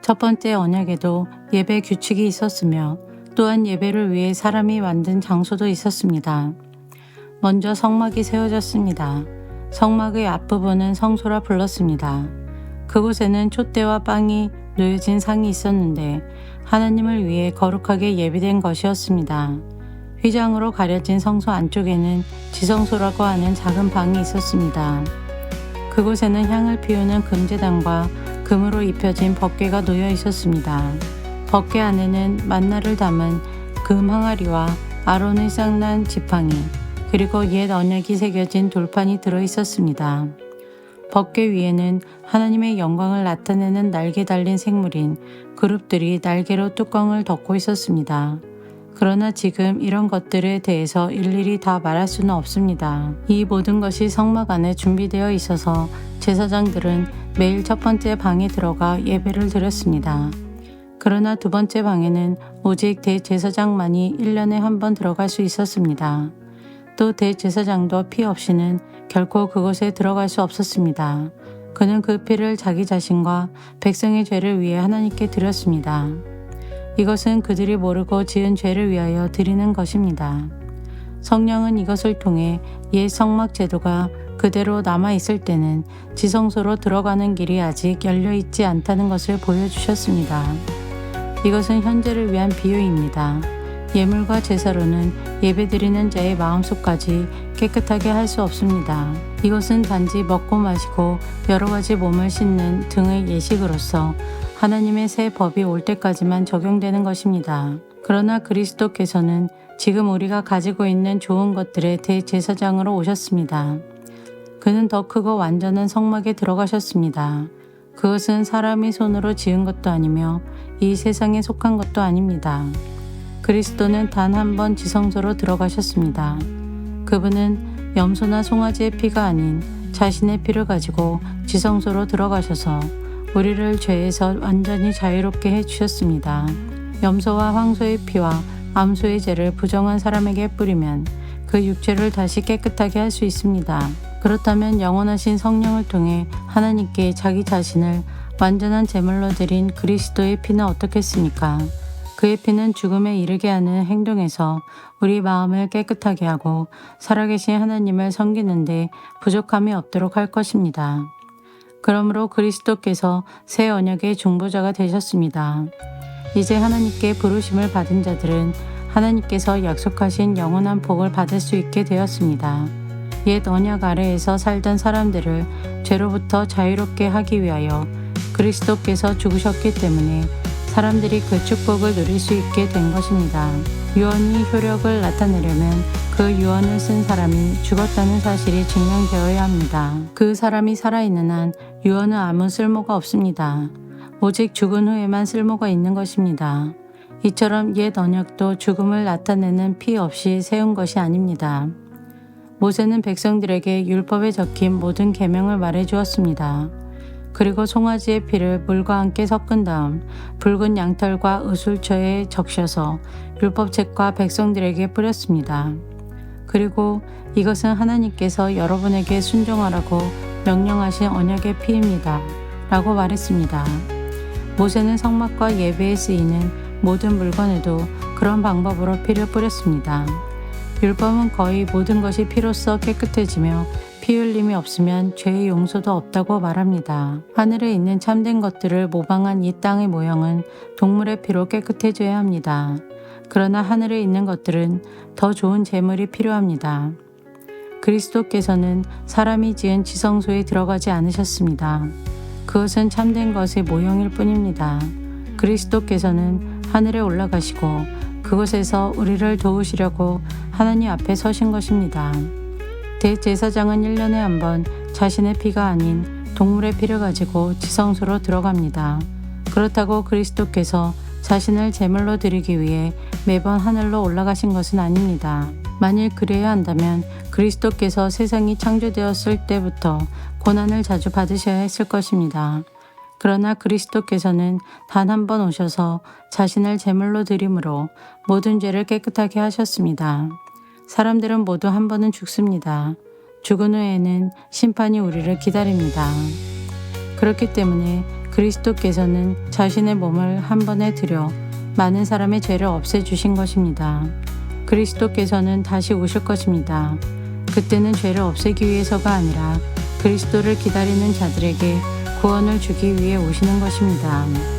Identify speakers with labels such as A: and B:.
A: 첫 번째 언약에도 예배 규칙이 있었으며 또한 예배를 위해 사람이 만든 장소도 있었습니다. 먼저 성막이 세워졌습니다. 성막의 앞부분은 성소라 불렀습니다. 그곳에는 촛대와 빵이 놓여진 상이 있었는데 하나님을 위해 거룩하게 예비된 것이었습니다. 휘장으로 가려진 성소 안쪽에는 지성소라고 하는 작은 방이 있었습니다. 그곳에는 향을 피우는 금제단과 금으로 입혀진 법궤가 놓여 있었습니다. 법궤 안에는 만나를 담은 금 항아리와 아론의 쌍난 지팡이 그리고 옛 언약이 새겨진 돌판이 들어 있었습니다. 법궤 위에는 하나님의 영광을 나타내는 날개 달린 생물인 그룹들이 날개로 뚜껑을 덮고 있었습니다. 그러나 지금 이런 것들에 대해서 일일이 다 말할 수는 없습니다. 이 모든 것이 성막 안에 준비되어 있어서 제사장들은 매일 첫 번째 방에 들어가 예배를 드렸습니다. 그러나 두 번째 방에는 오직 대제사장만이 1년에 한 번 들어갈 수 있었습니다. 또 대제사장도 피 없이는 결코 그곳에 들어갈 수 없었습니다. 그는 그 피를 자기 자신과 백성의 죄를 위해 하나님께 드렸습니다. 이것은 그들이 모르고 지은 죄를 위하여 드리는 것입니다. 성령은 이것을 통해 옛 성막 제도가 그대로 남아있을 때는 지성소로 들어가는 길이 아직 열려있지 않다는 것을 보여주셨습니다. 이것은 현재를 위한 비유입니다. 예물과 제사로는 예배드리는 자의 마음속까지 깨끗하게 할 수 없습니다. 이것은 단지 먹고 마시고 여러 가지 몸을 씻는 등의 예식으로서 하나님의 새 법이 올 때까지만 적용되는 것입니다. 그러나 그리스도께서는 지금 우리가 가지고 있는 좋은 것들의 대제사장으로 오셨습니다. 그는 더 크고 완전한 성막에 들어가셨습니다. 그것은 사람의 손으로 지은 것도 아니며 이 세상에 속한 것도 아닙니다. 그리스도는 단 한 번 지성소로 들어가셨습니다. 그분은 염소나 송아지의 피가 아닌 자신의 피를 가지고 지성소로 들어가셔서 우리를 죄에서 완전히 자유롭게 해주셨습니다. 염소와 황소의 피와 암소의 죄를 부정한 사람에게 뿌리면 그 육체를 다시 깨끗하게 할 수 있습니다. 그렇다면 영원하신 성령을 통해 하나님께 자기 자신을 완전한 제물로 드린 그리스도의 피는 어떻겠습니까? 그의 피는 죽음에 이르게 하는 행동에서 우리 마음을 깨끗하게 하고 살아계신 하나님을 섬기는데 부족함이 없도록 할 것입니다. 그러므로 그리스도께서 새 언약의 중보자가 되셨습니다. 이제 하나님께 부르심을 받은 자들은 하나님께서 약속하신 영원한 복을 받을 수 있게 되었습니다. 옛 언약 아래에서 살던 사람들을 죄로부터 자유롭게 하기 위하여 그리스도께서 죽으셨기 때문에 사람들이 그 축복을 누릴 수 있게 된 것입니다. 유언이 효력을 나타내려면 그 유언을 쓴 사람이 죽었다는 사실이 증명되어야 합니다. 그 사람이 살아있는 한 유언은 아무 쓸모가 없습니다. 오직 죽은 후에만 쓸모가 있는 것입니다. 이처럼 옛 언약도 죽음을 나타내는 피 없이 세운 것이 아닙니다. 모세는 백성들에게 율법에 적힌 모든 계명을 말해 주었습니다. 그리고 송아지의 피를 물과 함께 섞은 다음 붉은 양털과 의술처에 적셔서 율법책과 백성들에게 뿌렸습니다. 그리고 이것은 하나님께서 여러분에게 순종하라고 명령하신 언약의 피입니다. 라고 말했습니다. 모세는 성막과 예배에 쓰이는 모든 물건에도 그런 방법으로 피를 뿌렸습니다. 율법은 거의 모든 것이 피로써 깨끗해지며 피 흘림이 없으면 죄의 용서도 없다고 말합니다. 하늘에 있는 참된 것들을 모방한 이 땅의 모형은 동물의 피로 깨끗해져야 합니다. 그러나 하늘에 있는 것들은 더 좋은 제물이 필요합니다. 그리스도께서는 사람이 지은 지성소에 들어가지 않으셨습니다. 그것은 참된 것의 모형일 뿐입니다. 그리스도께서는 하늘에 올라가시고 그곳에서 우리를 도우시려고 하나님 앞에 서신 것입니다. 대제사장은 1년에 한 번 자신의 피가 아닌 동물의 피를 가지고 지성소로 들어갑니다. 그렇다고 그리스도께서 자신을 제물로 드리기 위해 매번 하늘로 올라가신 것은 아닙니다. 만일 그래야 한다면 그리스도께서 세상이 창조되었을 때부터 고난을 자주 받으셔야 했을 것입니다. 그러나 그리스도께서는 단 한 번 오셔서 자신을 제물로 드림으로 모든 죄를 깨끗하게 하셨습니다. 사람들은 모두 한 번은 죽습니다. 죽은 후에는 심판이 우리를 기다립니다. 그렇기 때문에 그리스도께서는 자신의 몸을 한 번에 들여 많은 사람의 죄를 없애주신 것입니다. 그리스도께서는 다시 오실 것입니다. 그때는 죄를 없애기 위해서가 아니라 그리스도를 기다리는 자들에게 구원을 주기 위해 오시는 것입니다.